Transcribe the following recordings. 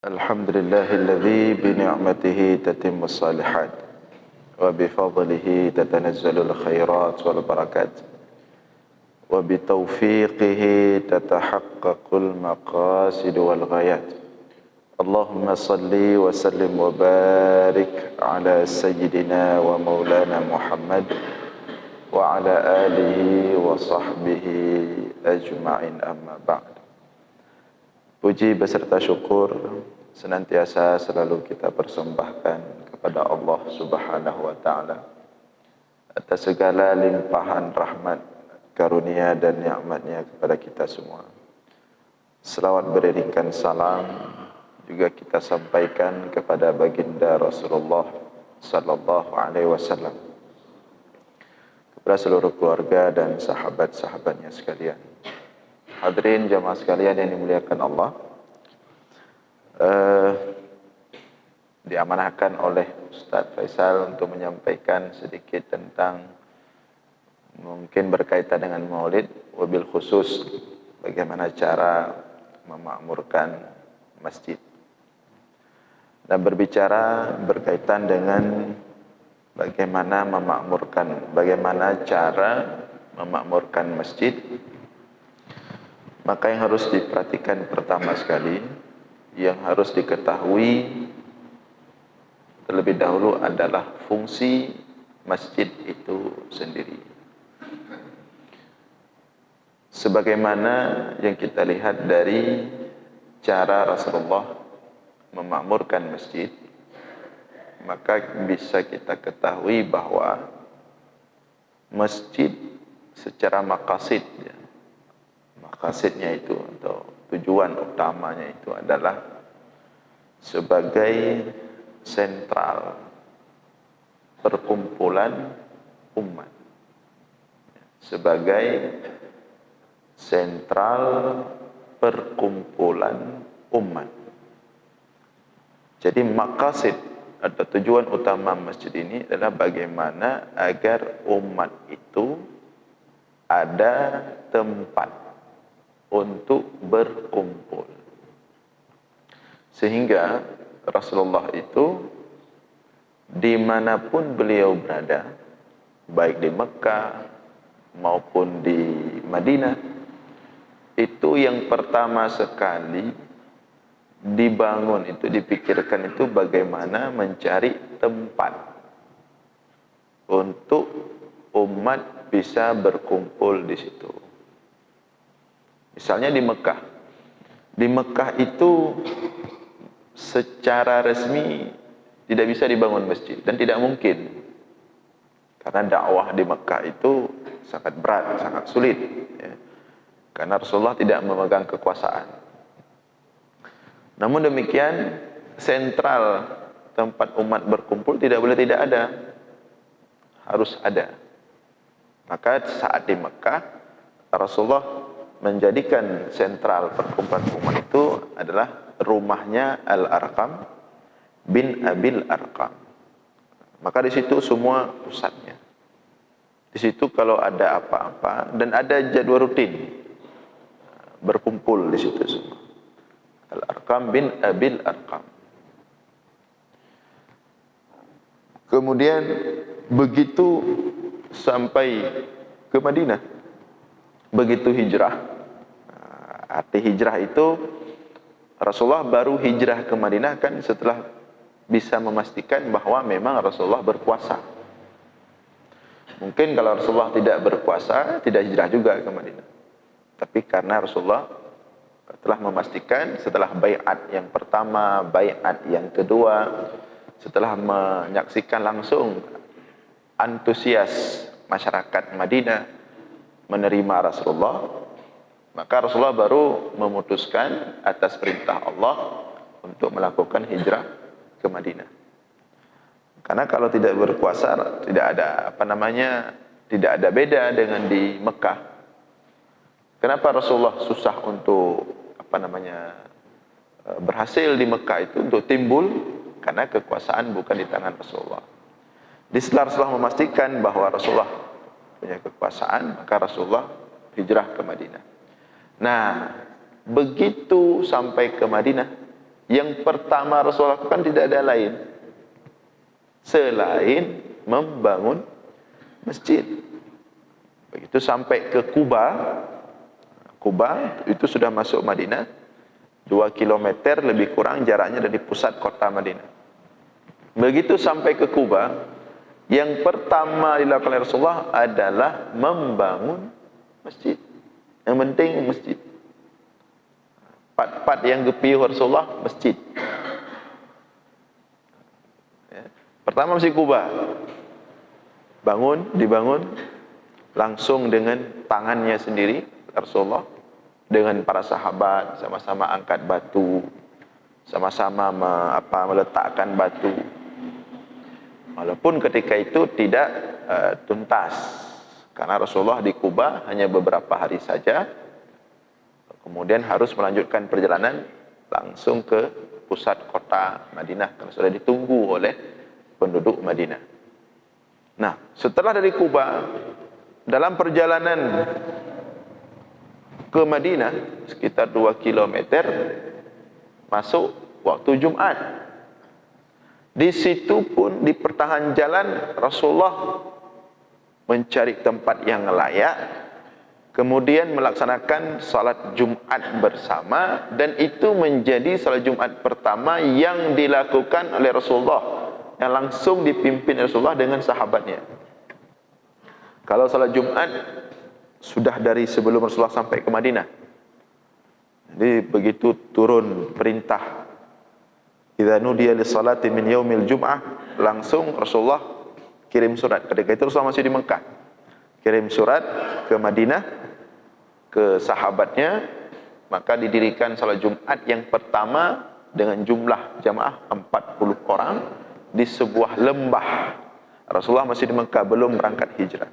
Alhamdulillahilladzi bini'matihi tatimmus salihat wa bifadlihi tatanazzalul khairat wal barakat wa bitaufiqihi tatahaqqaqul maqasid wal ghayat. Allahumma salli wa sallim wa barik ala sayyidina wa maulana Muhammad wa ala alihi wa sahbihi ajma'in, amma ba'd. Puji beserta syukur senantiasa selalu kita persembahkan kepada Allah Subhanahu wa taala atas segala limpahan rahmat, karunia dan nikmat-Nya kepada kita semua. Selawat beriringkan salam juga kita sampaikan kepada baginda Rasulullah sallallahu alaihi wasallam, kepada seluruh keluarga dan sahabat-sahabatnya sekalian. Hadirin jamaah sekalian yang dimuliakan Allah, diamanahkan oleh Ustaz Faisal untuk menyampaikan sedikit tentang mungkin berkaitan dengan maulid, wabil khusus bagaimana cara memakmurkan masjid. Dan berbicara berkaitan dengan bagaimana cara memakmurkan masjid, maka yang harus diperhatikan pertama sekali, yang harus diketahui terlebih dahulu adalah fungsi masjid itu sendiri. Sebagaimana yang kita lihat dari cara Rasulullah memakmurkan masjid, maka bisa kita ketahui bahwa masjid secara maqasid, maqasidnya itu atau tujuan utamanya itu adalah sebagai sentral perkumpulan umat, sebagai sentral perkumpulan umat. Jadi maqasid atau tujuan utama masjid ini adalah bagaimana agar umat itu ada tempat untuk berkumpul, sehingga Rasulullah itu dimanapun beliau berada, baik di Mekah maupun di Madinah, itu yang pertama sekali dibangun itu, dipikirkan itu bagaimana mencari tempat untuk umat bisa berkumpul di situ. Misalnya di Mekah itu secara resmi tidak bisa dibangun masjid dan tidak mungkin, karena dakwah di Mekah itu sangat berat, sangat sulit, ya. Karena Rasulullah tidak memegang kekuasaan. Namun demikian, sentral tempat umat berkumpul tidak boleh tidak ada, harus ada. Maka saat di Mekah, Rasulullah menjadikan sentral perkumpulan umat itu adalah rumahnya Al-Arqam bin Abil Arqam. Maka di situ semua pusatnya. Di situ kalau ada apa-apa dan ada jadwal rutin berkumpul di situ semua. Al-Arqam bin Abil Arqam. Kemudian begitu sampai ke Madinah, begitu hijrah, arti hijrah itu Rasulullah baru hijrah ke Madinah kan setelah bisa memastikan bahwa memang Rasulullah berkuasa. Mungkin kalau Rasulullah tidak berkuasa, tidak hijrah juga ke Madinah. Tapi karena Rasulullah telah memastikan setelah baiat yang pertama, baiat yang kedua, setelah menyaksikan langsung antusias masyarakat Madinah menerima Rasulullah, maka Rasulullah baru memutuskan atas perintah Allah untuk melakukan hijrah ke Madinah. Karena kalau tidak berkuasa, tidak ada beda dengan di Mekah. Kenapa Rasulullah susah untuk berhasil di Mekah itu untuk timbul? Karena kekuasaan bukan di tangan Rasulullah. Setelah Rasulullah memastikan bahwa Rasulullah punya kekuasaan, maka Rasulullah hijrah ke Madinah. Nah, begitu sampai ke Madinah, Yang pertama Rasulullah lakukan tidak ada lain selain membangun masjid. Begitu sampai ke Kuba, Kuba itu sudah masuk Madinah, 2 kilometer lebih kurang jaraknya dari pusat kota Madinah. Begitu sampai ke Kuba, yang pertama dilakukan oleh Rasulullah adalah membangun masjid. Yang penting masjid. Part-part yang dipilih Rasulullah masjid. Ya. Pertama masjid Kuba, dibangun langsung dengan tangannya sendiri Rasulullah dengan para sahabat sama-sama angkat batu, sama-sama meletakkan batu. Walaupun ketika itu tidak tuntas, karena Rasulullah di Kuba hanya beberapa hari saja, kemudian harus melanjutkan perjalanan langsung ke pusat kota Madinah karena sudah ditunggu oleh penduduk Madinah. Nah, setelah dari Kuba, dalam perjalanan ke Madinah sekitar 2 kilometer masuk waktu Jumat. Di situ pun di pertengahan jalan Rasulullah mencari tempat yang layak, kemudian melaksanakan salat Jumat bersama, dan itu menjadi salat Jumat pertama yang dilakukan oleh Rasulullah, yang langsung dipimpin Rasulullah dengan sahabatnya. Kalau salat Jumat sudah dari sebelum Rasulullah sampai ke Madinah. Jadi begitu turun perintah idza nudiya lis-salati min yaumil jum'ah, langsung Rasulullah kirim surat. Ketika itu Rasulullah masih di Mekah. Kirim surat ke Madinah ke sahabatnya, maka didirikan salat Jumat yang pertama dengan jumlah jamaah 40 orang di sebuah lembah. Rasulullah masih di Mekah, belum berangkat hijrah.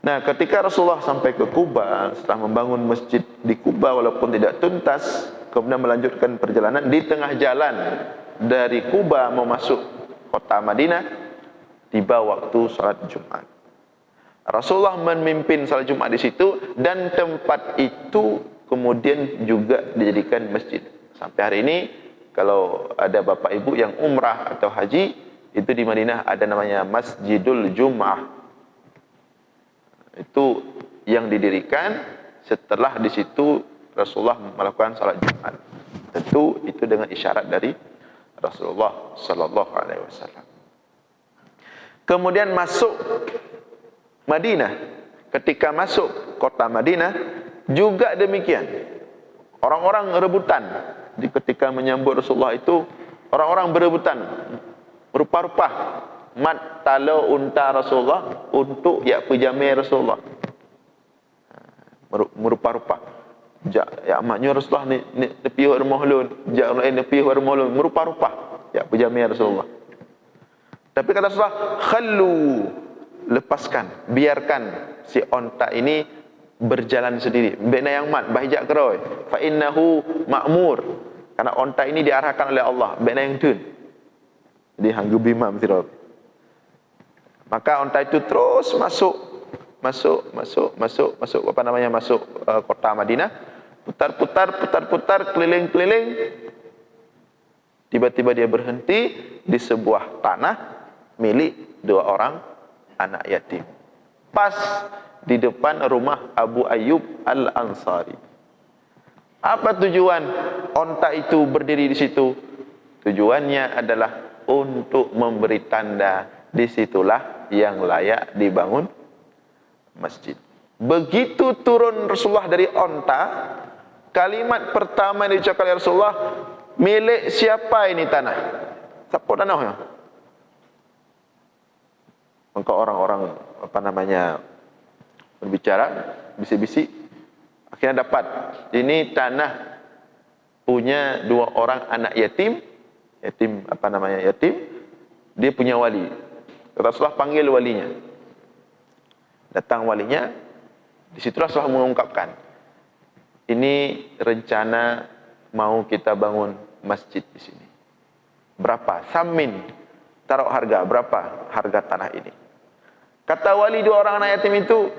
Nah, ketika Rasulullah sampai ke Kuba, setelah membangun masjid di Kuba walaupun tidak tuntas, kemudian melanjutkan perjalanan di tengah jalan dari Kuba mau masuk kota Madinah, tiba waktu salat Jumat. Rasulullah memimpin salat Jumat di situ, dan tempat itu kemudian juga dijadikan masjid. Sampai hari ini kalau ada bapak ibu yang umrah atau haji, itu di Madinah ada namanya Masjidul Jum'ah. Itu yang didirikan setelah di situ Rasulullah melakukan salat Jumat. Tentu itu dengan isyarat dari Rasulullah sallallahu alaihi wasallam. Kemudian masuk Madinah. Ketika masuk kota Madinah juga demikian. Orang-orang rebutan. Di ketika menyambut Rasulullah itu, orang-orang berebutan rupa-rupa mat talo unta Rasulullah untuk yak pejamai Rasulullah. Merupa-rupa. Ya maknya Rasulullah ni tepi rumah ulun, jak lain tepi rumah ulun, merupa-rupa yak pejamai Rasulullah. Tapi kata Rasulullah, khallu, lepaskan, biarkan si onta ini berjalan sendiri. Bena yang mat bahijak keroi, fa innahu ma'mur. Karena onta ini diarahkan oleh Allah, bena yang tun. Jadi hanggu bima mesti. Maka onta itu terus masuk kota Madinah, putar-putar, keliling-keliling. Tiba-tiba dia berhenti di sebuah tanah milik 2 orang anak yatim. Pas di depan rumah Abu Ayyub Al-Ansari. Apa tujuan onta itu berdiri di situ? Tujuannya adalah untuk memberi tanda disitulah yang layak dibangun masjid. Begitu turun Rasulullah dari onta, kalimat pertama yang diucapkan oleh Rasulullah, milik siapa ini tanah? Siapa tanahnya? Maka orang-orang berbicara, bisik-bisik, akhirnya dapat ini tanah punya 2 orang anak yatim. Yatim. Dia punya wali. Rasulullah panggil walinya. Datang walinya, di situ Rasulullah mengungkapkan, ini rencana mau kita bangun masjid di sini. Berapa? Samin. Taruh harga, berapa harga tanah ini? Kata wali 2 orang anak yatim itu,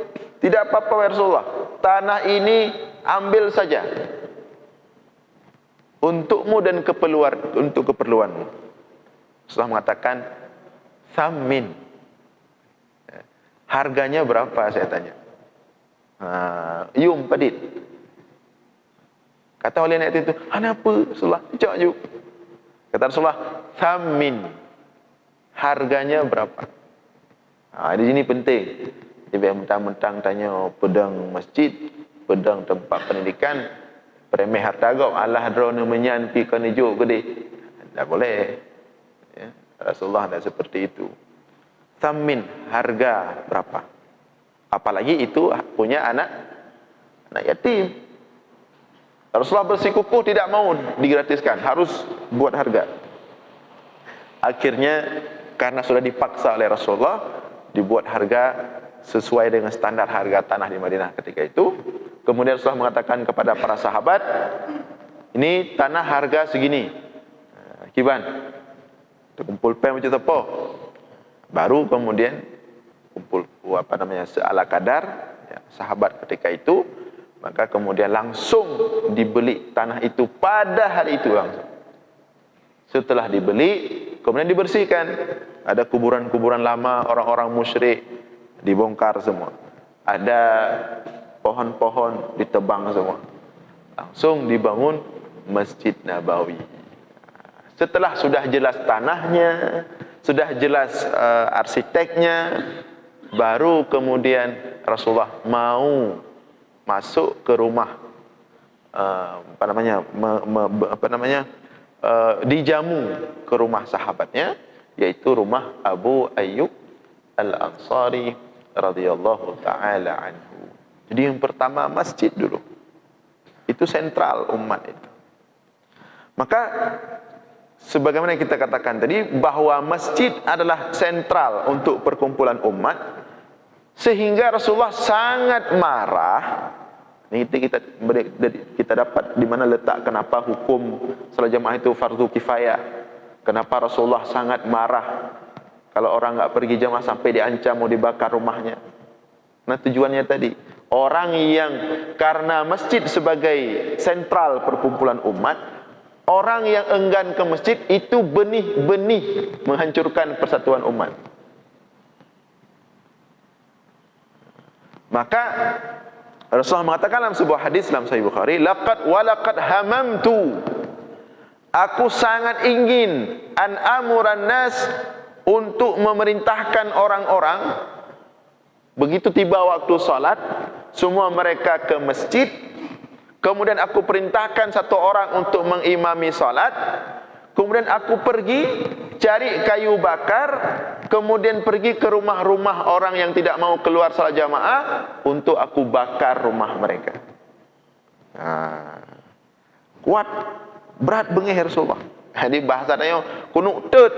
tidak apa-apa ya Rasulullah, tanah ini ambil saja. untukmu dan untuk keperluanmu. Rasulullah mengatakan, thamin. Harganya berapa, saya tanya. Yum padit. Kata oleh anak itu, kenapa Rasulullah? Cak yuk. Kata Rasulullah, thamin. Harganya berapa? Di sini penting. Dia mentang-mentang tanya pedang masjid, pedang tempat pendidikan, peremeh harta gau, Allah drone menyan pi kan ijuk gede. Tak boleh. Ya, Rasulullah tak seperti itu. Thamin, harga berapa? Apalagi itu punya anak yatim. Rasulullah bersikukuh tidak mau digratiskan, harus buat harga. Akhirnya karena sudah dipaksa oleh Rasulullah, dibuat harga sesuai dengan standar harga tanah di Madinah ketika itu. Kemudian Rasulullah mengatakan kepada para sahabat, ini tanah harga segini. Kiban, kumpul pen macam apa? Baru kemudian kumpul seala kadar ya, sahabat ketika itu, maka kemudian langsung dibeli tanah itu pada hari itu langsung. Setelah dibeli, kemudian dibersihkan. Ada kuburan-kuburan lama orang-orang musyrik dibongkar semua. Ada pohon-pohon ditebang semua. Langsung dibangun Masjid Nabawi. Setelah sudah jelas tanahnya, sudah jelas arsiteknya, baru kemudian Rasulullah mau masuk ke rumah dijamu ke rumah sahabatnya, yaitu rumah Abu Ayyub Al-Ansari radhiyallahu taala anhu. Jadi yang pertama masjid dulu. Itu sentral umat itu. Maka sebagaimana kita katakan tadi bahwa masjid adalah sentral untuk perkumpulan umat, sehingga Rasulullah sangat marah. Ini kita dapat di mana letak kenapa hukum salat jamaah itu fardu kifayah. Kenapa Rasulullah sangat marah kalau orang enggak pergi jamaah sampai diancam mau dibakar rumahnya. Nah, tujuannya tadi, orang yang karena masjid sebagai sentral perkumpulan umat, orang yang enggan ke masjid itu benih-benih menghancurkan persatuan umat. Maka Rasulullah mengatakan dalam sebuah hadis dalam Sahih Bukhari, laqad hamamtu, aku sangat ingin an amuran nas, untuk memerintahkan orang-orang. Begitu tiba waktu salat, semua mereka ke masjid. Kemudian aku perintahkan satu orang untuk mengimami salat. Kemudian aku pergi cari kayu bakar, kemudian pergi ke rumah-rumah orang yang tidak mau keluar salat jamaah untuk aku bakar rumah mereka. Kuat, berat bengih Rasulullah. Jadi bahasanya kunuk tet.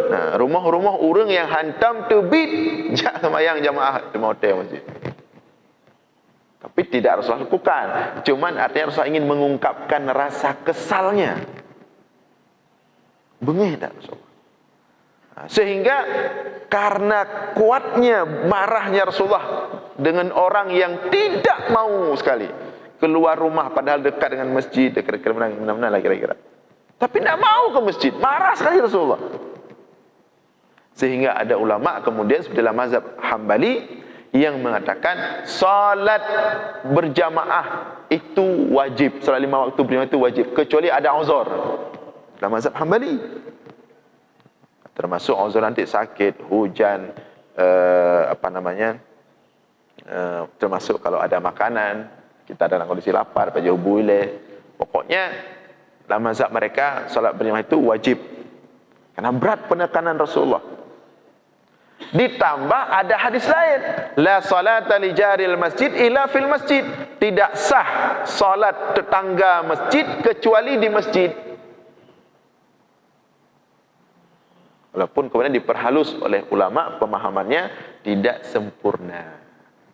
Nah, rumah-rumah orang yang hantam terbit jak semayang jamaah di hotel masjid. Tapi tidak Rasulullah lakukan. Cuman artinya Rasulullah ingin mengungkapkan rasa kesalnya. Bengih tak Rasulullah. Sehingga karena kuatnya marahnya Rasulullah dengan orang yang tidak mau sekali keluar rumah padahal dekat dengan masjid, dekat mana-mana lah kira-kira. Tapi tidak mau ke masjid, marah sekali Rasulullah. Sehingga ada ulama kemudian seperti dalam mazhab Hambali yang mengatakan salat berjamaah itu wajib, salat 5 waktu berjamaah itu wajib, kecuali ada uzur. Dalam mazhab Hambali, termasuk uzur nanti sakit, hujan, termasuk kalau ada makanan, kita dalam kondisi lapar, jauh buile. Pokoknya dalam mazhab mereka salat berjamaah itu wajib karena berat penekanan Rasulullah. Ditambah ada hadis lain, la salata li jaril masjid illa fil masjid, tidak sah salat tetangga masjid kecuali di masjid. Walaupun kemudian diperhalus oleh ulama, pemahamannya tidak sempurna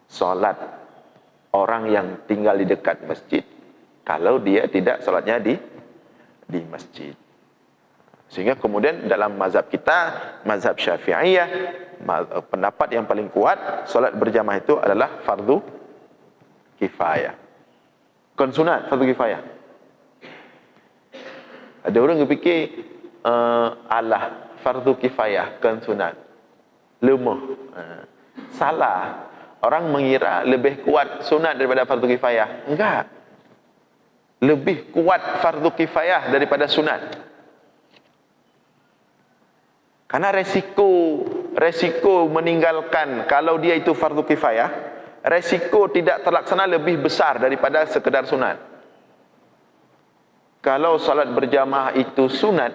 salat orang yang tinggal di dekat masjid kalau dia tidak salatnya di masjid. Sehingga kemudian dalam mazhab kita, mazhab Syafi'iyah, pendapat yang paling kuat, salat berjamaah itu adalah fardu kifayah. Bukan sunat, fardu kifayah. Ada orang yang fikir alah fardu kifayah kan sunat. Lemah. Salah. Orang mengira lebih kuat sunat daripada fardu kifayah. Enggak. Lebih kuat fardu kifayah daripada sunat. Karena resiko meninggalkan kalau dia itu fardu kifayah, resiko tidak terlaksana lebih besar daripada sekedar sunat. Kalau salat berjamaah itu sunat,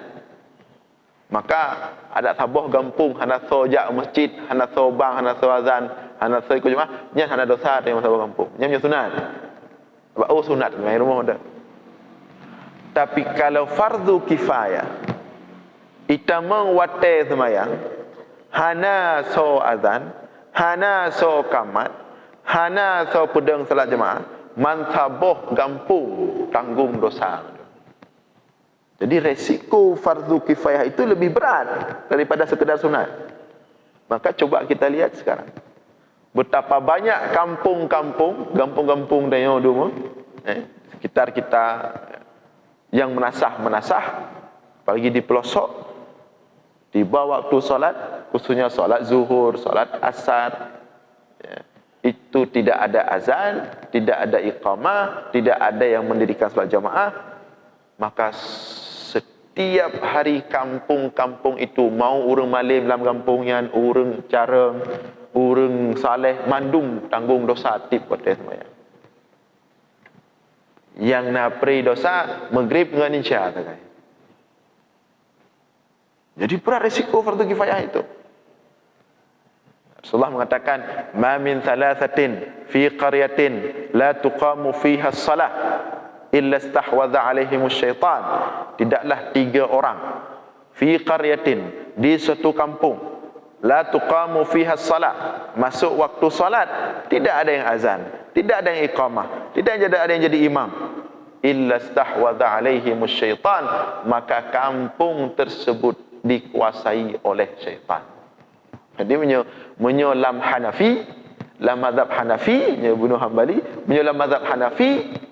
maka ada tabuh gampung hana sojak masjid, hana sobang, hana azan, hana ikut jemaah, nya hana dosa yang tabuh gampung. Nya sunat. Sebab sunat mai rumah dah. Tapi kalau fardu kifayah, ita mengwate semayang, hana so azan, hana so kamat, hana so pedang salat jemaah, man tabuh gampung tanggung dosa. Jadi resiko fardu kifayah itu lebih berat daripada sekedar sunat. Maka coba kita lihat sekarang. Betapa banyak kampung-kampung dan dulu sekitar kita yang menasah, apalagi di pelosok, di bawah waktu solat, khususnya solat zuhur, solat asar, itu tidak ada azan, tidak ada iqamah, tidak ada yang mendirikan solat jamaah. Maka setiap hari kampung-kampung itu mau urang malim dalam kampungnya, urang careng, urang saleh mandung tanggung dosa tip pada semayang. Yang napri dosa maghrib dengan isya tak. Jadi berat resiko fardu kifayah itu. Rasulullah mengatakan, "Ma min thalathatin fi qaryatin la tuqamu fiha as-salah illa istahwadha alaihimus syaitan." Tidaklah 3 orang fi qaryatin, di suatu kampung, la tuqamu fiha as-salah, masuk waktu salat tidak ada yang azan, tidak ada yang iqamah, tidak ada yang jadi imam, illa istahwadha alaihimus syaitan, maka kampung tersebut dikuasai oleh syaitan. Jadi menyolam Hanafi, lam mazhab Hanafi, Ibnu Hambali, menyolam mazhab Hanafi.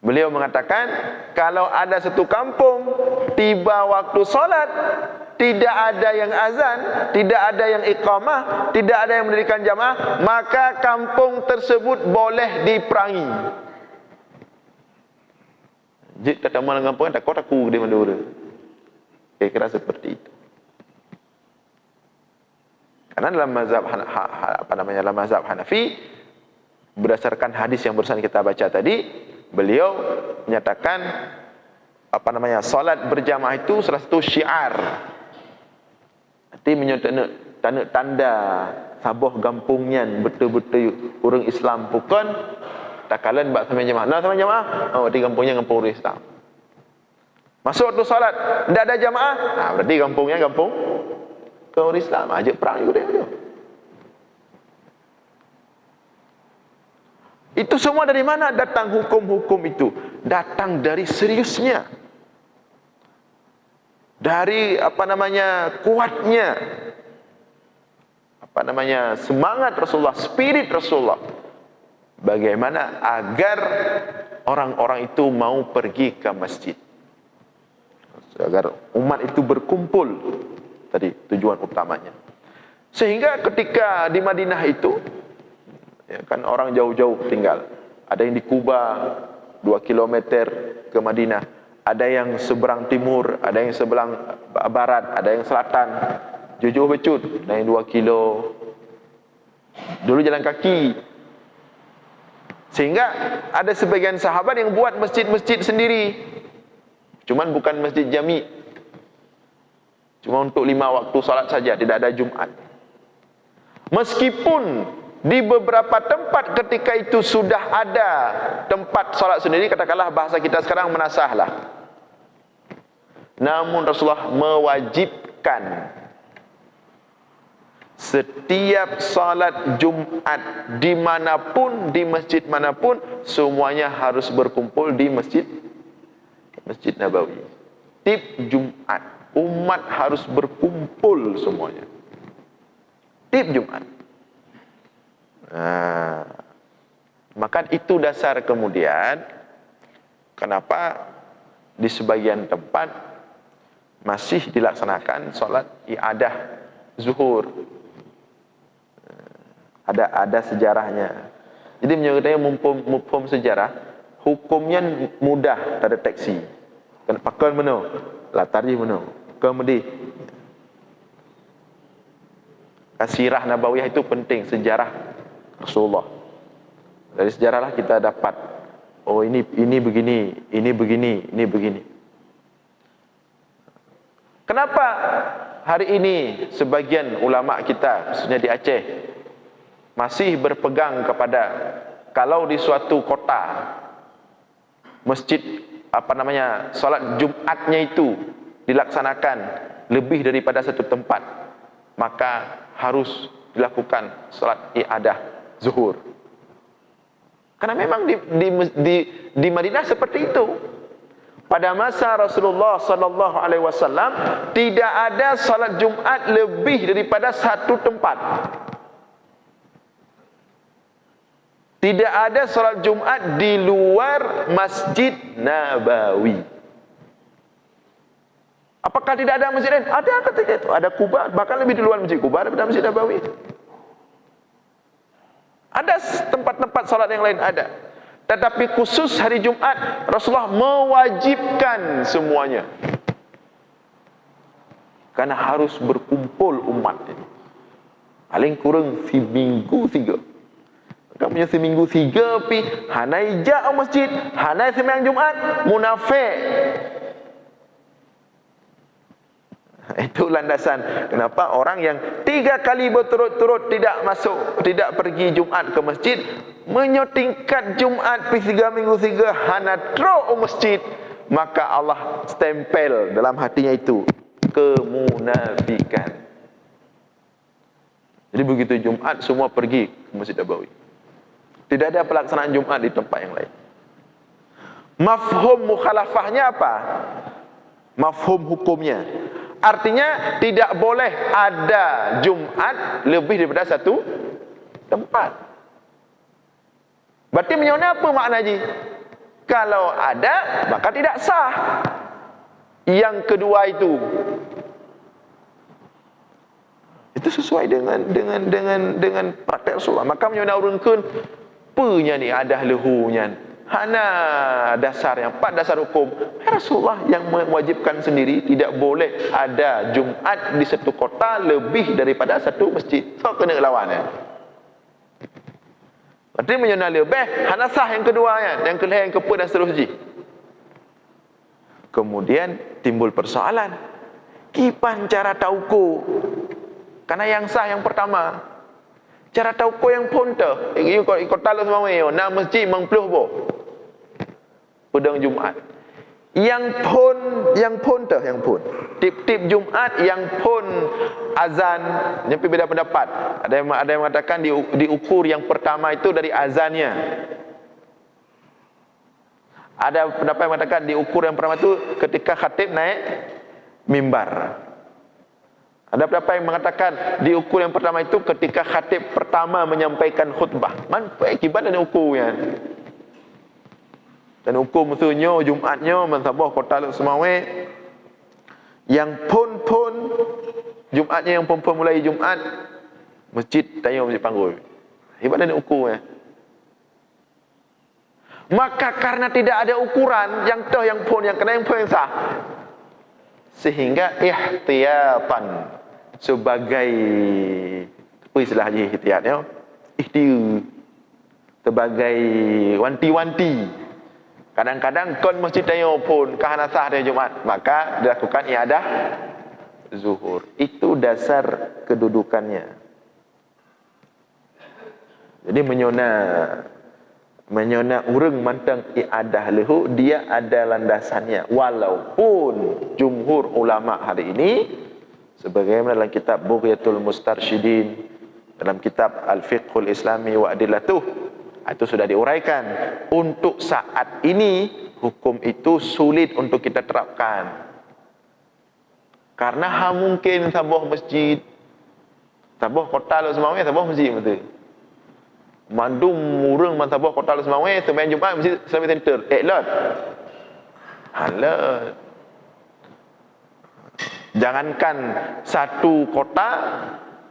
Beliau mengatakan, kalau ada satu kampung tiba waktu solat, tidak ada yang azan, tidak ada yang iqamah, tidak ada yang mendirikan jamaah, maka kampung tersebut boleh diperangi. Jika tak mahu dengan kampung, tak kau takut dia Madura. Kira-kira seperti itu. Karena dalam mazhab dalam mazhab Hanafi, berdasarkan hadis yang barusan kita baca tadi, beliau menyatakan salat berjamaah itu salah satu syiar. Arti menyatakan tanda sabuh gampungnya betul-betul orang Islam bukan takalan bak sama jamaah. Nah sama jamaah, di kampungnya kampung orang Islam. Masuk waktu salat, tidak ada jamaah, berarti kampungnya kampung orang Islam. Ajak perang juga dia. Itu semua dari mana datang hukum-hukum itu? Datang dari seriusnya. Dari kuatnya semangat Rasulullah, spirit Rasulullah. Bagaimana agar orang-orang itu mau pergi ke masjid. Agar umat itu berkumpul. Tadi tujuan utamanya. Sehingga ketika di Madinah itu, ya kan orang jauh-jauh tinggal. Ada yang di Kuba 2 km ke Madinah, ada yang seberang timur, ada yang seberang barat, ada yang selatan. Jauh-jauh becut, ada yang 2 kilo. Dulu jalan kaki. Sehingga ada sebagian sahabat yang buat masjid-masjid sendiri. Cuman bukan masjid jami. Cuma untuk 5 waktu salat saja, tidak ada Jumat. Meskipun di beberapa tempat ketika itu sudah ada tempat salat sendiri, katakanlah bahasa kita sekarang menasahlah. Namun Rasulullah mewajibkan setiap salat Jumat dimanapun, di masjid manapun, semuanya harus berkumpul di Masjid Nabawi. Tip Jumat, umat harus berkumpul semuanya. Tip Jumat. Maka itu dasar kemudian kenapa di sebagian tempat masih dilaksanakan solat iadah zuhur. Ada sejarahnya. Jadi menyertai mufhum sejarah, hukumnya mudah terdeteksi. Pakal mana? Latari mana? Kemudian sirah nabawiyah itu penting, sejarah Rasulullah. Dari sejarahlah kita dapat, oh ini begini, ini begini, ini begini. Kenapa hari ini sebagian ulama kita, khususnya di Aceh, masih berpegang kepada kalau di suatu kota masjid salat Jumatnya itu dilaksanakan lebih daripada satu tempat, maka harus dilakukan salat i'adah zuhur. Karena memang di Madinah seperti itu. Pada masa Rasulullah sallallahu alaihi wasallam tidak ada salat Jumat lebih daripada satu tempat. Tidak ada salat Jumat di luar Masjid Nabawi. Apakah tidak ada masjid lain? Ada ketika itu. Ada Kuba, bahkan lebih di luar Masjid Kuba daripada Masjid Nabawi. Ada tempat-tempat salat yang lain ada. Tetapi khusus hari Jumat, Rasulullah mewajibkan semuanya. Karena harus berkumpul umat ini. Paling kurang seminggu 3. Kamu punya seminggu 3 pi hanai ja masjid, hanai sembahyang Jumat, munafik. Itu landasan kenapa orang yang 3 kali berturut-turut tidak pergi Jumat ke masjid, menyotingkat Jumat pi 3 minggu 3 hana tro masjid, maka Allah stempel dalam hatinya itu kemunafikan. Jadi begitu Jumat semua pergi ke Masjid Nabawi. Tidak ada pelaksanaan Jumat di tempat yang lain. Mafhum mukhalafahnya apa? Mafhum hukumnya. Artinya tidak boleh ada Jumat lebih daripada satu tempat. Berarti menyona apa makna ji? Kalau ada maka tidak sah. Yang kedua itu sesuai dengan praktek Rasulullah. Maka menyona urungkeun punya ni adah lehunya. Hana dasar yang 4 dasar hukum. Rasulullah yang mewajibkan sendiri tidak boleh ada Jumat di satu kota lebih daripada satu masjid. So kena lawan ya. Berarti menyona lebih hana sah yang kedua ya, yang kelih yang keempat dan seterusnya. Kemudian timbul persoalan. Kipan cara tauku? Karena yang sah yang pertama. Cara tauku yang ponta. Ikut talu semua yo, na masjid mengpluh bo. Pedang Jumat. Yang pun. Tip-tip Jumat yang pun azan, nyampe beda pendapat. Ada yang mengatakan diukur yang pertama itu dari azannya. Ada pendapat yang mengatakan diukur yang pertama itu ketika khatib naik mimbar. Ada pendapat yang mengatakan diukur yang pertama itu ketika khatib pertama menyampaikan khutbah. Akibat dan ukurnya. Dan ukur musuhnya Jumatnya mensabah kota Luk Semawe. Yang pun Jumatnya yang pun mulai Jumat masjid tanya masjid Panggul. Hebat dan ukurnya. Maka karena tidak ada ukuran yang toh yang pun yang kena yang pun yang sah, sehingga ihtiyatan sebagai apa istilahnya ihtiyatnya? Sebagai wanti-wanti. Kadang-kadang kon masjid tayo pun kahana sah dari Jumat, maka dilakukan iadah zuhur. Itu dasar kedudukannya. Jadi menyona urang mantang iadah lehu, dia ada landasannya. Walaupun jumhur ulama hari ini sebagaimana dalam kitab Bughyatul Mustarsyidin, dalam kitab Al-Fiqhul Islami wa Adillatuh, itu sudah diuraikan. Untuk saat ini hukum itu sulit untuk kita terapkan. Karena mungkin sabuh masjid, sabuh kota lu semua sabuh masjid betul. Mandum murung man sabuh kota lu semua sembahyang Jumaat masjid Islamic Center. Lot. Halat. Jangankan satu kota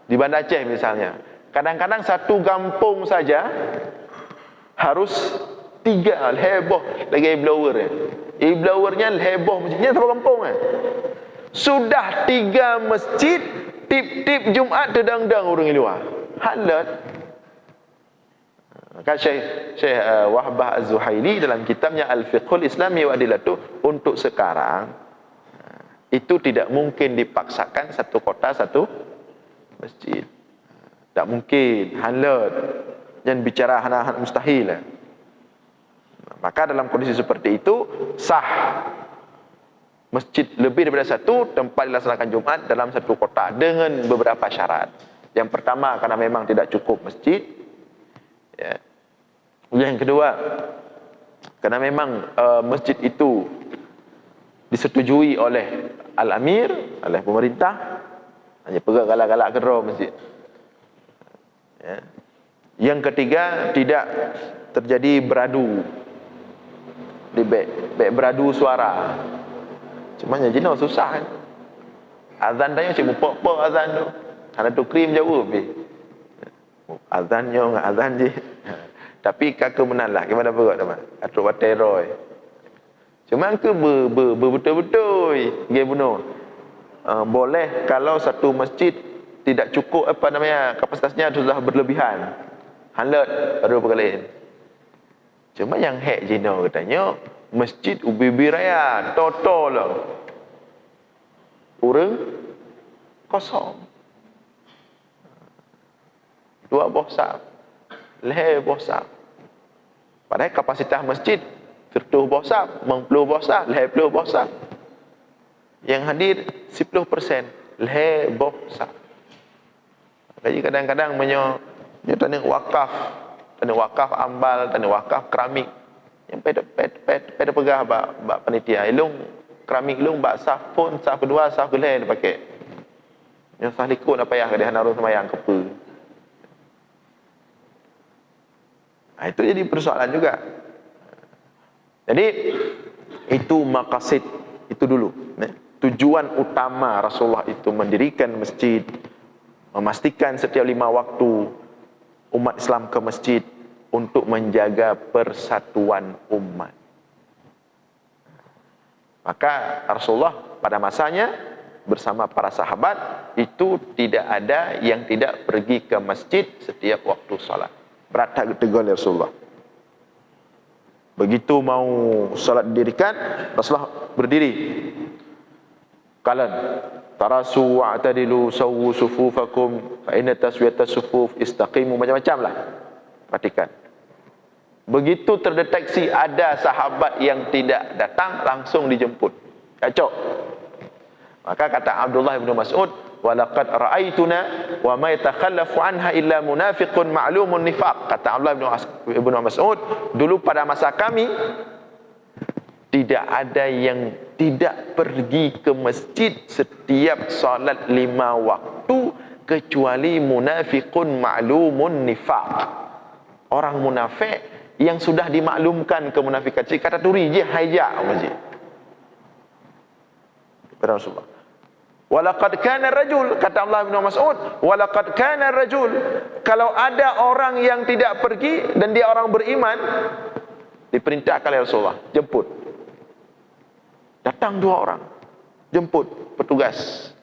di Banda Aceh misalnya, kadang-kadang satu kampung saja harus 3 heboh lagi blower ya. Blowernya heboh masjidnya satu kampung kan. Sudah 3 masjid tip-tip Jumaat terdang-dang orang di luar. Halat. Kan Syekh Wahbah Az-Zuhaili dalam kitabnya Al-Fiqhul Islami wa Adilatuh, untuk sekarang itu tidak mungkin dipaksakan satu kota satu masjid. Tak mungkin, halat. Jangan bicara hal-hal mustahil. Maka dalam kondisi seperti itu sah masjid lebih daripada satu tempat dilaksanakan Jumaat dalam satu kota dengan beberapa syarat. Yang pertama, karena memang tidak cukup masjid ya. Yang kedua, karena memang masjid itu disetujui oleh Al-Amir, oleh pemerintah, hanya pegang galak-galak kerja masjid ya. Yang ketiga, tidak terjadi beradu di beradu suara. Cuma jina susah kan. Azan tanya cuma pok-pok azan tu. Ada tu krim jauh lebih. Azan nyo ngak azan je. Tapi kakak menalah gimana perut teman. Atuk wateroi. Cuma ke betul-betul dia bunuh. Boleh kalau satu masjid tidak cukup kapasitasnya sudah berlebihan. Halat baru perkelain. Cuma yang hek jina katanya masjid ubi raya total lah. Orang kosong. 2 bosak. Leh bosak. Padahal kapasitas masjid 30 bosak, 40 bosak, 50 bosak. Yang hadir 10%, leh bosak. Jadi kadang-kadang dia tanah wakaf ambal, tanah wakaf keramik. Yang pada pegah bak panitia. Ilung keramik ilung bak saf pun, saf kedua, saf kelih dia pakai. Yang sah likut apa yang dia narung semayang kepa. Itu jadi persoalan juga. Jadi itu maqasid itu dulu. Tujuan utama Rasulullah itu mendirikan masjid, memastikan setiap 5 waktu umat Islam ke masjid untuk menjaga persatuan umat. Maka Rasulullah pada masanya bersama para sahabat itu tidak ada yang tidak pergi ke masjid setiap waktu salat. Beratak tegur oleh Rasulullah. Begitu mau salat didirikan, Rasulullah berdiri. Kalian tarasu wa'tadilu sawwu sufufakum fa inna taswiyatas sufuf istaqimu, macam-macam lah. Perhatikan. Begitu terdeteksi ada sahabat yang tidak datang, langsung dijemput. Kacau. Maka kata Abdullah bin Mas'ud, walaqad ra'aituna wa ma yatakhallafu anha illa munafiqun ma'lumun nifaq. Kata Abdullah bin Mas'ud, dulu pada masa kami tidak ada yang tidak pergi ke masjid setiap salat 5 waktu kecuali munafiqun ma'lumun nifaq. Orang munafik yang sudah dimaklumkan kemunafikan. Cik kata turi je hijack masjid. Kepada Rasulullah. Walaqad kana rajul, kata Allah bin Mas'ud, walaqad kana rajul, kalau ada orang yang tidak pergi dan dia orang beriman, diperintahkan oleh Rasulullah, jemput. Datang 2 orang, jemput petugas.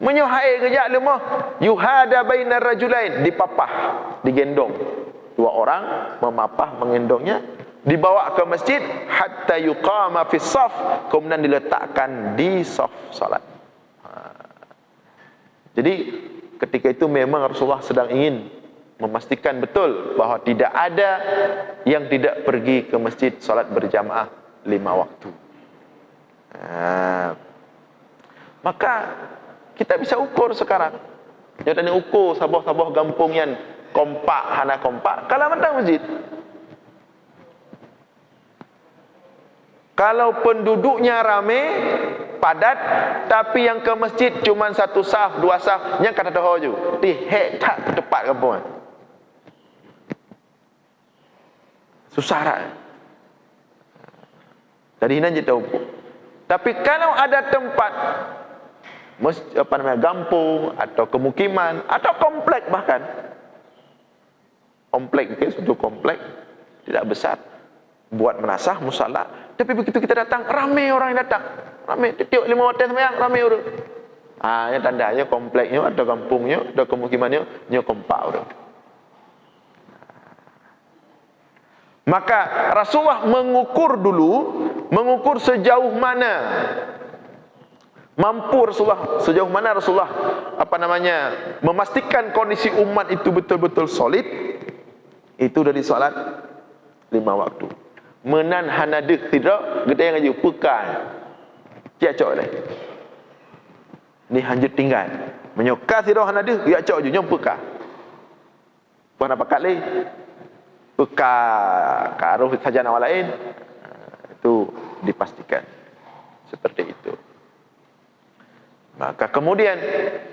Menyuhai kejap lemah, yuhada bainar rajulain, dipapah, digendong. 2 orang memapah mengendongnya, dibawa ke masjid hatta yuqama fis saf, kemudian diletakkan di saf salat. Jadi ketika itu memang Rasulullah sedang ingin memastikan betul bahawa tidak ada yang tidak pergi ke masjid salat berjamaah 5 waktu. Maka kita bisa ukur sekarang. Jangan ukur sabah-sabah kampung yang kompak, hana kompak, kalau mentang masjid. Kalau penduduknya rame, padat, tapi yang ke masjid cuma 1 saf, 2 saf, yang kata tahu di hek tak tepat kampung. Susah tak? Dari Hinan je tahu. Tapi kalau ada tempat gampung atau kemukiman atau komplek, bahkan komplek, suatu komplek tidak besar, buat menasah musala, tapi begitu kita datang ramai orang yang datang, ramai, tengok 5 hotel sembahyang ramai orang. Ini tandanya kompleknya atau kampungnya atau kemukimannya nya kompak orang. Maka Rasulullah mengukur dulu, mengukur sejauh mana mampu Rasulullah, sejauh mana Rasulullah memastikan kondisi umat itu betul-betul solid. Itu dari solat 5 waktu. Menan hanadik tidak, kita yang aja pekan. Ciacok dah. Ni hanjut tinggal. Menyokah tidak hanadik, dia cok je nyompekah. Puan apa kali? Peka karuh sajana wal lain. Itu dipastikan seperti itu. Maka kemudian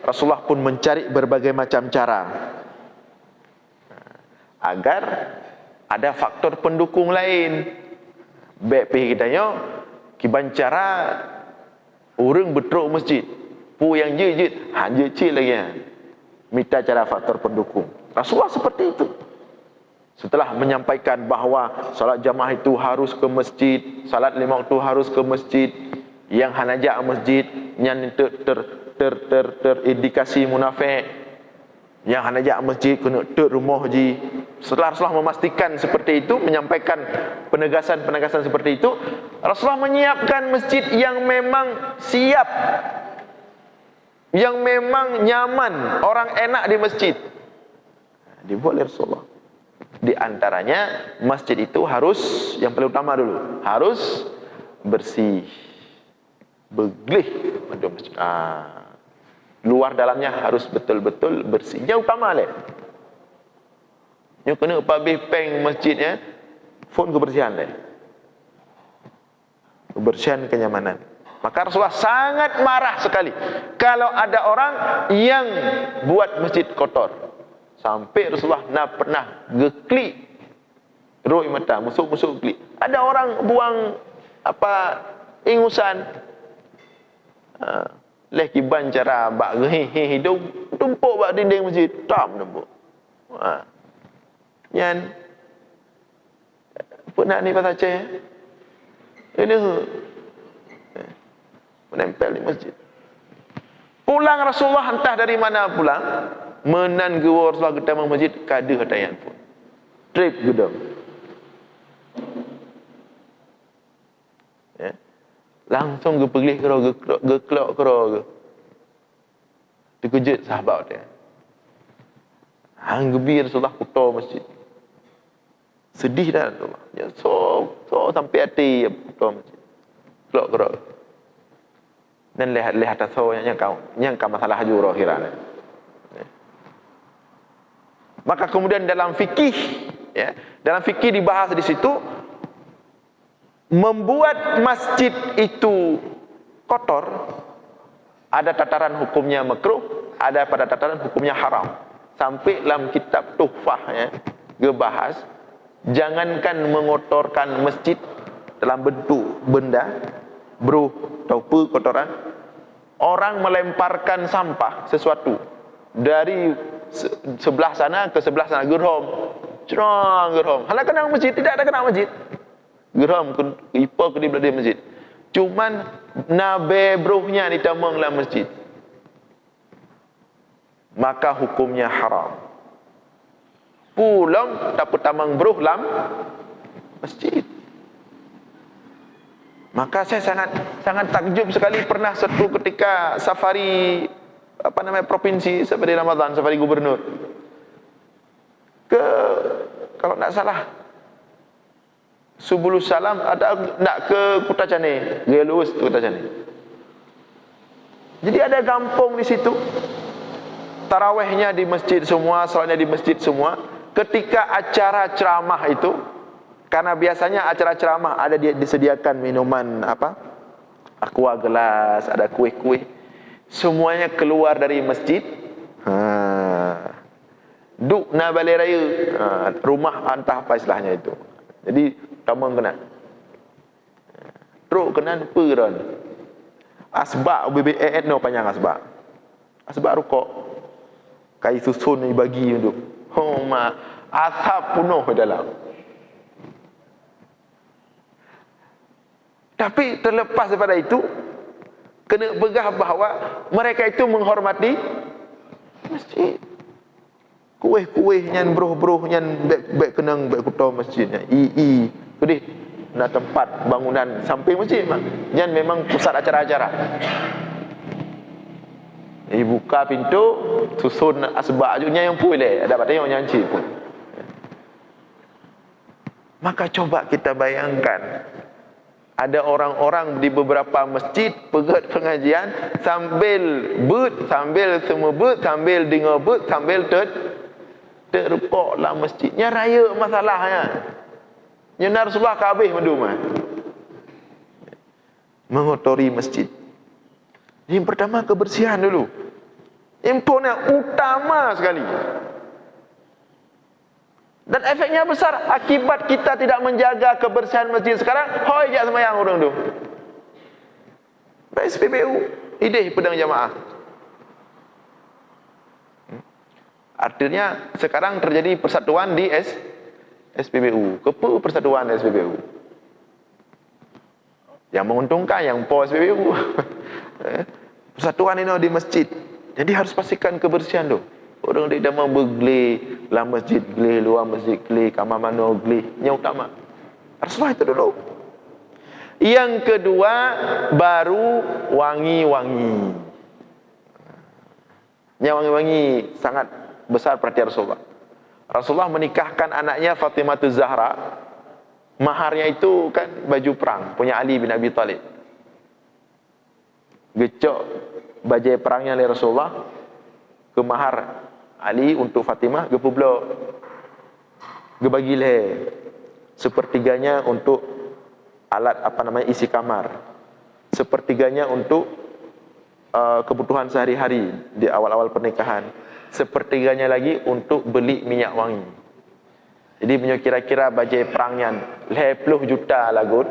Rasulullah pun mencari berbagai macam cara agar ada faktor pendukung lain. BP kitanya kibancara orang betruk masjid. Pu yang jejit, hanya cik lagi. Minta cara faktor pendukung. Rasulullah seperti itu. Setelah menyampaikan bahawa salat jamaah itu harus ke masjid, salat 5 waktu harus ke masjid, yang hanajak masjid, yang terindikasi munafik, yang hanajak masjid kena rumah ji. Setelah Rasulullah memastikan seperti itu, menyampaikan penegasan-penegasan seperti itu, Rasulullah menyiapkan masjid yang memang siap, yang memang nyaman, orang enak di masjid. Dibuat oleh Rasulullah. Di antaranya masjid itu harus, yang paling utama dulu, harus bersih, beglih masjid. Luar dalamnya harus betul-betul bersih. Yang utama lah. Yang kena pabih peng masjidnya, phone kebersihan lah. Kebersihan, kenyamanan. Maka Rasulullah sangat marah sekali kalau ada orang yang buat masjid kotor. Sampai Rasulullah pernah geklik roi mata, musuh-musuh klik. Ada orang buang ingusan. Leh kiban cara bak gehi hidung tumpuk bak dinding masjid, tam tumpuk. Yan. Pernah ni pasal Aceh. Ini menempel di masjid. Pulang Rasulullah entah dari mana pulang, menan gewa Rasulullah gedam masjid kada hatayan pun. Trip gedam. Ya. Langsung ke pergi geklok ke. Terkejut sahabat dia. Hang gebir Rasulullah putar masjid. Sedih dah Rasulullah. Ya so sampai hati putar masjid. Kelok. Dan lihat so yang kau masalah hajur akhiran. Maka kemudian dalam fikih, ya, dalam fikih dibahas di situ, membuat masjid itu kotor, ada tataran hukumnya makruh, ada pada tataran hukumnya haram. Sampai dalam kitab Tuhfah, ya, dibahas, jangankan mengotorkan masjid dalam bentuk benda, bruh, atau kotoran, orang melemparkan sampah sesuatu dari sebelah sana ke sebelah sana, gerhom, gerhom. Halah kena masjid, tidak ada kena masjid. Gerhom ipa ke di belakang masjid. Cuman nabe bruhnya ditamang dalam masjid. Maka hukumnya haram. Pulang tak tamang bruh dalam masjid. Maka saya sangat takjub sekali pernah satu ketika safari provinsi seperti Ramadan, safari gubernur ke, kalau tak salah Subulus Salam, ada nak ke Kutacane, Gelus Kutacane. Jadi ada kampung di situ, tarawehnya di masjid semua, salatnya di masjid semua. Ketika acara ceramah itu, karena biasanya acara ceramah ada disediakan minuman aqua gelas, ada kuih-kuih. Semuanya keluar dari masjid. Duk na balai raya. Rumah entah apa istilahnya itu. Jadi tamang kena. Teruk kenan peran. Asbak BBN no panjang asbak. Asbak rukuk. Kai susun ni bagi untuk. Oh ma, asap penuh di dalam. Tapi terlepas daripada itu, kena pegah bahawa mereka itu menghormati masjid. Kuih-kuih nyan beruh-beruh nyan baik kenang baik kutau masjidnya. Sedih nak tempat bangunan samping masjid mak. Nyan memang pusat acara-acara. Buka pintu, susun asbak juga yang boleh. Ada pada yang nyanci pun. Maka coba kita bayangkan, ada orang-orang di beberapa masjid pegat pengajian sambil dengar but, sambil terpoklah masjidnya raya masalahnya. Nya Rasulullah kabeh menduma mengotori masjid. Yang pertama kebersihan dulu. Imponnya utama sekali. Dan efeknya besar akibat kita tidak menjaga kebersihan masjid sekarang. Hoi jak semayang orang tu. SPBU ideh pedang jamaah. Artinya sekarang terjadi persatuan di SPBU. Kepa persatuan SPBU. Yang menguntungkan yang SPBU. Persatuan ini di masjid. Jadi harus pastikan kebersihan tu. Orang dia dah mau bergelih, dalam masjid gelih, luar masjid gelih, kamar mano gelih. Yang utama Rasulullah itu dulu. Yang kedua, baru wangi-wangi. Yang wangi-wangi sangat besar perhatian Rasulullah. Rasulullah menikahkan anaknya Fatimah Zahra. Maharnya itu kan baju perang punya Ali bin Abi Thalib. Gecok baju perangnya oleh Rasulullah ke mahar Ali untuk Fatimah, ge pula ge bagi sepertiganya untuk alat isi kamar, sepertiganya untuk kebutuhan sehari-hari di awal-awal pernikahan, sepertiganya lagi untuk beli minyak wangi. Jadi punya kira-kira bajet perangnya 10 juta lagut,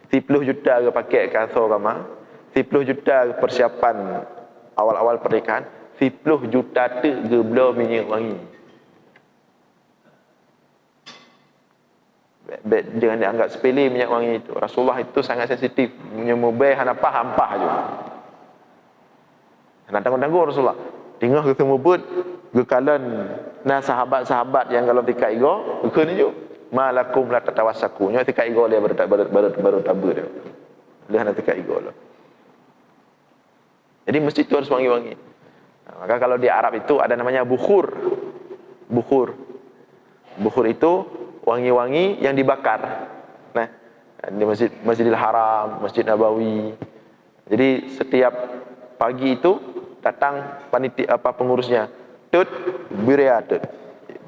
10 juta ke pakai kasut kamar, 10 juta persiapan awal-awal pernikahan, 10 juta tu geblo minyak wangi. Jangan dianggap sepele minyak wangi itu. Rasulullah itu sangat sensitif. Menyemubah hanapah hampah je. Nak tanggung-tanggung Rasulullah. Tengah ke semubut, gekalan nah sahabat-sahabat yang kalau tikai go, gekun je. Malakum la tatawassaku. Nya tikai go dia baru tabu dia. Dia nak tikai go lah. Jadi masjid itu harus wangi-wangi. Maka kalau di Arab itu ada namanya bukhur. Bukhur itu wangi-wangi yang dibakar. Nah, di Masjidil Haram, Masjid Nabawi. Jadi setiap pagi itu datang panitia pengurusnya. Tut biria tut.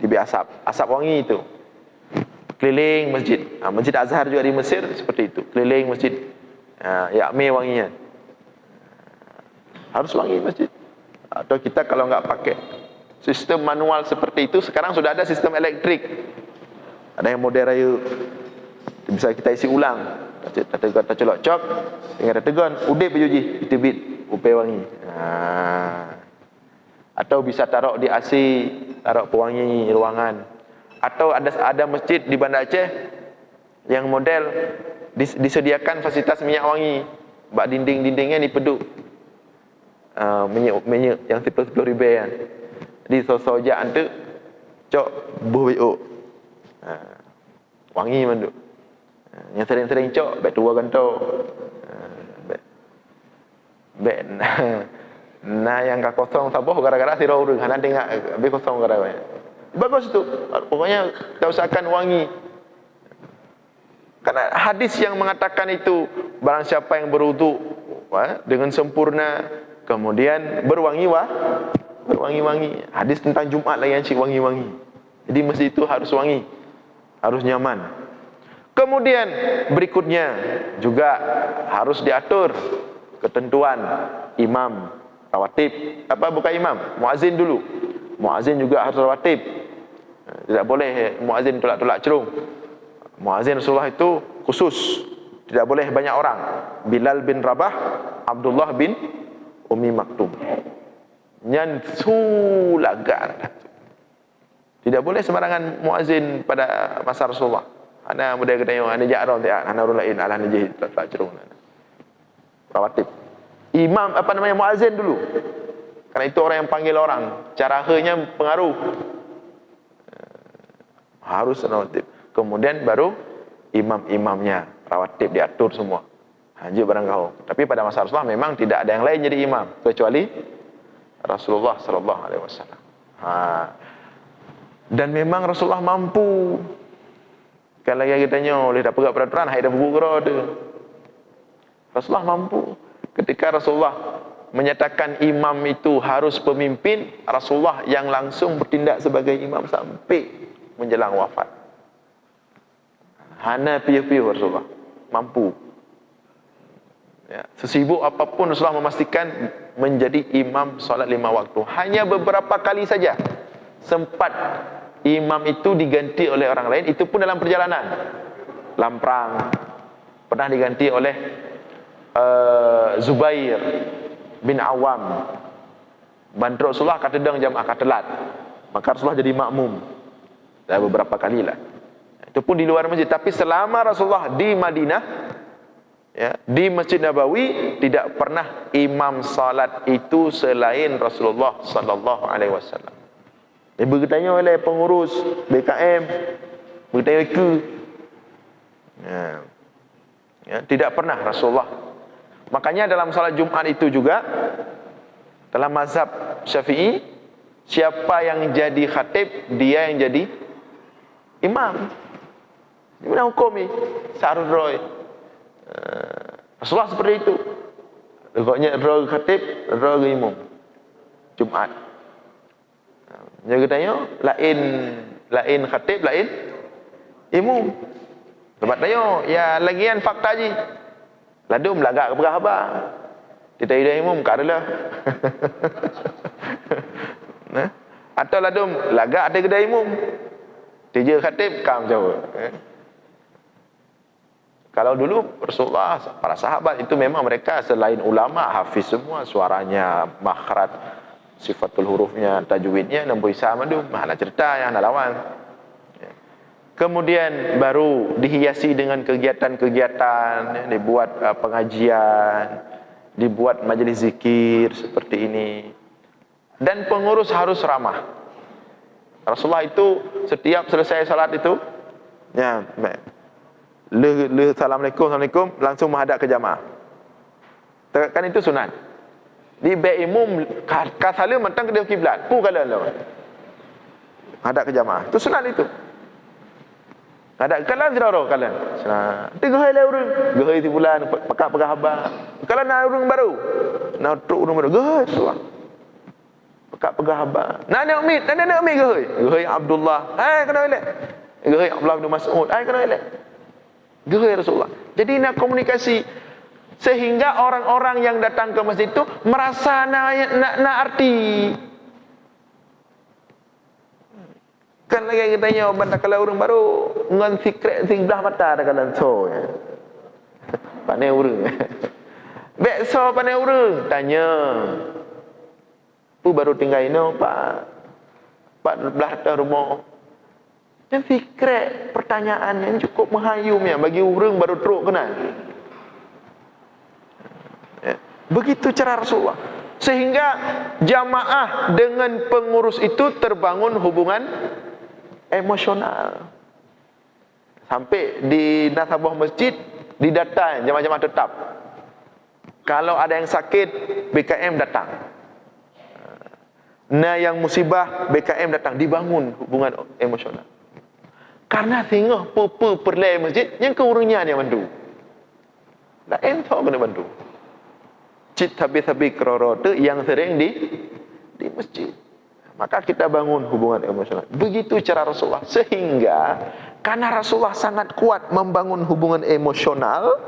Dibi asap wangi itu. Keliling masjid. Masjid Azhar juga di Mesir seperti itu. Keliling masjid. Yakme wanginya. Harus wangi masjid. Atau kita kalau enggak pakai sistem manual seperti itu, sekarang sudah ada sistem elektrik. Ada yang model raya, bisa kita isi ulang. Kita colok cok, tinggal tegon, udah bejuji, ditibit, upai wangi. Atau bisa taruh di AC, taruh pewangi ruangan. Atau ada masjid di Banda Aceh yang model disediakan fasilitas minyak wangi, bak dinding-dindingnya dipeduk. Minyak yang 10 ribu kan. Jadi sojak tu cok buh wangi mandu. Yang sering-sering cok bet tua ganto. Bet nah yang ka kosong saboh gara-gara sira urang hana tengah be kosong gara-gara. Bagus tu. Pokoknya kita usahakan wangi. Karena hadis yang mengatakan itu barang siapa yang berwudu dengan sempurna kemudian berwangi-wangi. Hadis tentang Jumat lah yang cik wangi-wangi. Jadi masjid itu harus wangi, harus nyaman. Kemudian berikutnya juga harus diatur ketentuan imam rawatib. Apa bukan imam? Muazzin dulu. Muazzin juga harus rawatib. Tidak boleh muazzin tolak-tolak cerung. Muazzin Rasulullah itu khusus tidak boleh banyak orang. Bilal bin Rabah, Abdullah bin Umi Maktum. Nyan sulagar. Tidak boleh sembarangan muazin pada masa Rasulullah. Ana muda kata yo ana ja'ra ti'a ana urul lain ala najih tak cerung. Rawatib. Imam muazin dulu. Karena itu orang yang panggil orang. Caranya pengaruh. Harus rawatib. Kemudian baru imam-imamnya rawatib diatur semua. Haji barang kau. Tapi pada masa Rasulullah memang tidak ada yang lain jadi imam kecuali Rasulullah sallallahu alaihi wasallam. Dan memang Rasulullah mampu. Kalau lagi tanya oleh dah pegang peraturan hai dah buku tu. Rasulullah mampu. Ketika Rasulullah menyatakan imam itu harus pemimpin, Rasulullah yang langsung bertindak sebagai imam sampai menjelang wafat. Hana piu-piu Rasulullah mampu. Ya, sesibuk apapun Rasulullah memastikan menjadi imam solat 5 waktu. Hanya beberapa kali saja sempat imam itu diganti oleh orang lain, itu pun dalam perjalanan. Dalam perang pernah diganti oleh Zubair bin Awam. Bantu Rasulullah kata dang jamaah kata telat. Maka Rasulullah jadi makmum. Dah beberapa kali lah. Itu pun di luar masjid. Tapi selama Rasulullah di Madinah, ya, di Masjid Nabawi, tidak pernah imam salat itu selain Rasulullah sallallahu alaihi wasallam. Dia bertanya oleh pengurus BKM, bertanya ke, ya, tidak pernah Rasulullah. Makanya dalam salat Jumat itu juga, dalam mazhab Syafi'i, siapa yang jadi khatib, dia yang jadi imam. Ini mana hukum ni? Sarul Roy. Rasulullah seperti itu. Pokoknya roh khatib, roh imam Jumat. Dia tanya, lain khatib, lain imam. Sebab tanya, ya lagian fakta je. Ladum lagak ke berapa? Kita ida imam kat adalah. Nah, atau ladum lagak ada kedai imam. Tiga khatib kam jauh. Kalau dulu Rasulullah, para sahabat itu memang mereka selain ulama, hafiz semua, suaranya, makhraj, sifatul hurufnya, tajwidnya, nampu isa madu, mana cerita yang nak lawan. Kemudian baru dihiasi dengan kegiatan-kegiatan, dibuat pengajian, dibuat majlis zikir seperti ini. Dan pengurus harus ramah. Rasulullah itu setiap selesai salat itu, ya, Assalamualaikum, langsung menghadap ke jamaah. Kan itu sunat. Di beimum kasala mentang ke dia kiblat. Pu kala lah. Hadap ke jamaah. Itu sunat itu. Hadap kala ziraro kala. Sunat. Tiga hari lah urang. Gehai di bulan pakak pegah haba. Kala nak urang baru. Nak truk urang baru. Gehai Rasulullah. Pakak pegah haba. Nak umit gehai. Gehai Abdullah. Hai kena elak. Gehai Abdullah bin Mas'ud. Hai kena elak. Gehai Rasulullah. Jadi nak komunikasi sehingga orang-orang yang datang ke masjid itu merasa nak arti. Kan lagi kita tanya benda kalau orang baru ngan secret sing belah mata dah kalan so. Pandai urang. Bek so pandai urang tanya. Pu baru tinggal ini Pak belah dah rumah. Dan fikret pertanyaan yang cukup menghayum ya bagi orang baru teruk kenal. Ya. Begitu cara Rasulullah. Sehingga jamaah dengan pengurus itu terbangun hubungan emosional. Sampai di nasabah masjid didata jamaah-jamaah tetap. Kalau ada yang sakit, BKM datang. Nah yang musibah, BKM datang, dibangun hubungan emosional. Karena tengok perlai masjid yang keurangnya dia bantu. Tak entah kena bantu. Cit habis-habis kerara tu yang sering di masjid. Maka kita bangun hubungan emosional. Begitu cara Rasulullah. Sehingga karena Rasulullah sangat kuat membangun hubungan emosional,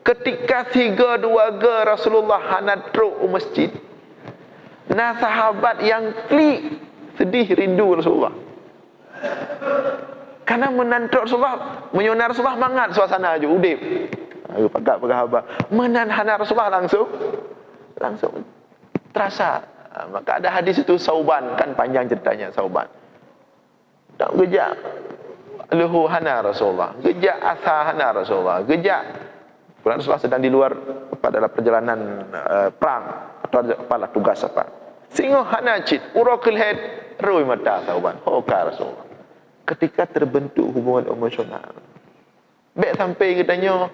ketika 3-2 Rasulullah hanat truk masjid, nah sahabat yang klik sedih rindu Rasulullah. Karena menantu Rasulullah, menyunar Rasulullah mangat suasana je udip. Aku pagak berkhabar. Menan hana Rasulullah langsung terasa. Maka ada hadis itu Sauban, kan panjang ceritanya Sauban. Tak gejak luhu hana Rasulullah, gejak asa hana Rasulullah, gejak. Rasulullah sedang di luar pada perjalanan perang atau apalah tugas apa. Singo hana cit, urakil head, rui mata Sauban. Hoka Rasulullah. Ketika terbentuk hubungan emosional. Baik sampai katanya,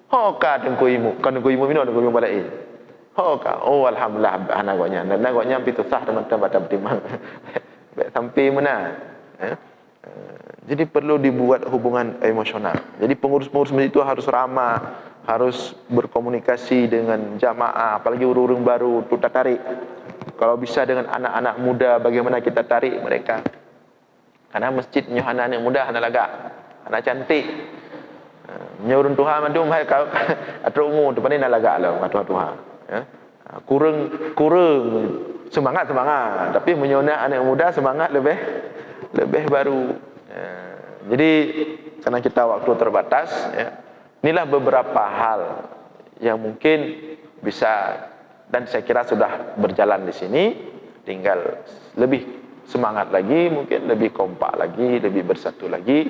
hoka dengkuimu, kan dengkuimu minum dengkuimu balai. Hoka, oh alhamdulillah anak gaknya pitu sah teman-teman pada timang. Baik sampai mana? Jadi perlu dibuat hubungan emosional. Jadi pengurus-pengurus masjid itu harus ramah, harus berkomunikasi dengan jamaah, apalagi orang-orang baru itu tarik. Kalau bisa dengan anak-anak muda, bagaimana kita tarik mereka? Karena masjid punya anak-anak muda, anak lagak, anak cantik. Nyurun Tuhan madum hai kau atau umur depan ini lagak lah Tuhan. Kurang semangat, tapi menyona anak muda semangat lebih baru. Jadi karena kita waktu terbatas, inilah beberapa hal yang mungkin bisa, dan saya kira sudah berjalan di sini. Tinggal lebih semangat lagi, mungkin lebih kompak lagi, lebih bersatu lagi.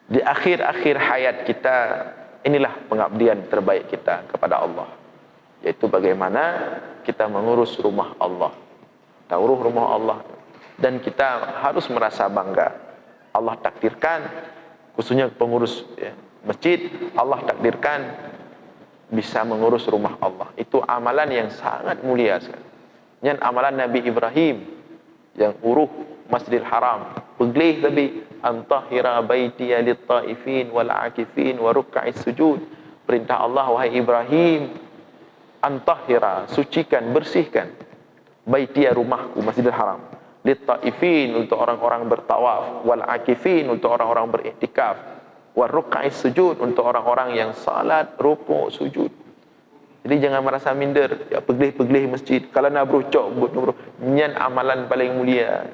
Di akhir-akhir hayat kita, inilah pengabdian terbaik kita kepada Allah, yaitu bagaimana kita mengurus rumah Allah, taruh rumah Allah. Dan kita harus merasa bangga. Allah takdirkan, khususnya pengurus masjid, Allah takdirkan bisa mengurus rumah Allah. Itu amalan yang sangat mulia sekali. Yang amalan Nabi Ibrahim yang uruh Masjidil Haram, peglih lebih antahira baitiya lit-taifin wal akifin wa ruk'is sujud. Perintah Allah, wahai Ibrahim, antahira, sucikan, bersihkan baitiya, rumahku, Masjidil Haram, lit-taifin, untuk orang-orang bertawaf, wal akifin, untuk orang-orang beriktikaf, wa ruk'is sujud, untuk orang-orang yang salat, rukuk, sujud. Jadi jangan merasa minder, ya peglih-peglih masjid. Kalau nak berucok, nyan amalan paling mulia.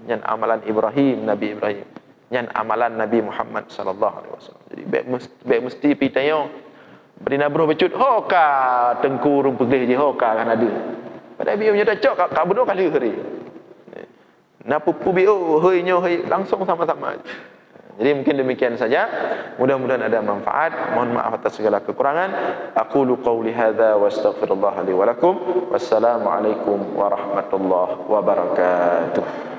Nyan amalan Ibrahim, Nabi Ibrahim. Nyan amalan Nabi Muhammad sallallahu alaihi wasallam. Jadi baik mesti pitayong beri nabruh becut, hoka tengku rum peglih je hoka kan ada. Pada bio nya dah cok ka bedo kali hari. Na pupu bio heuy nyo heuy langsung sama-sama. Jadi mungkin demikian saja. Mudah-mudahan ada manfaat. Mohon maaf atas segala kekurangan. Aqulu qawli hadza wa astaghfirullah li wa lakum. Wassalamualaikum warahmatullahi wabarakatuh.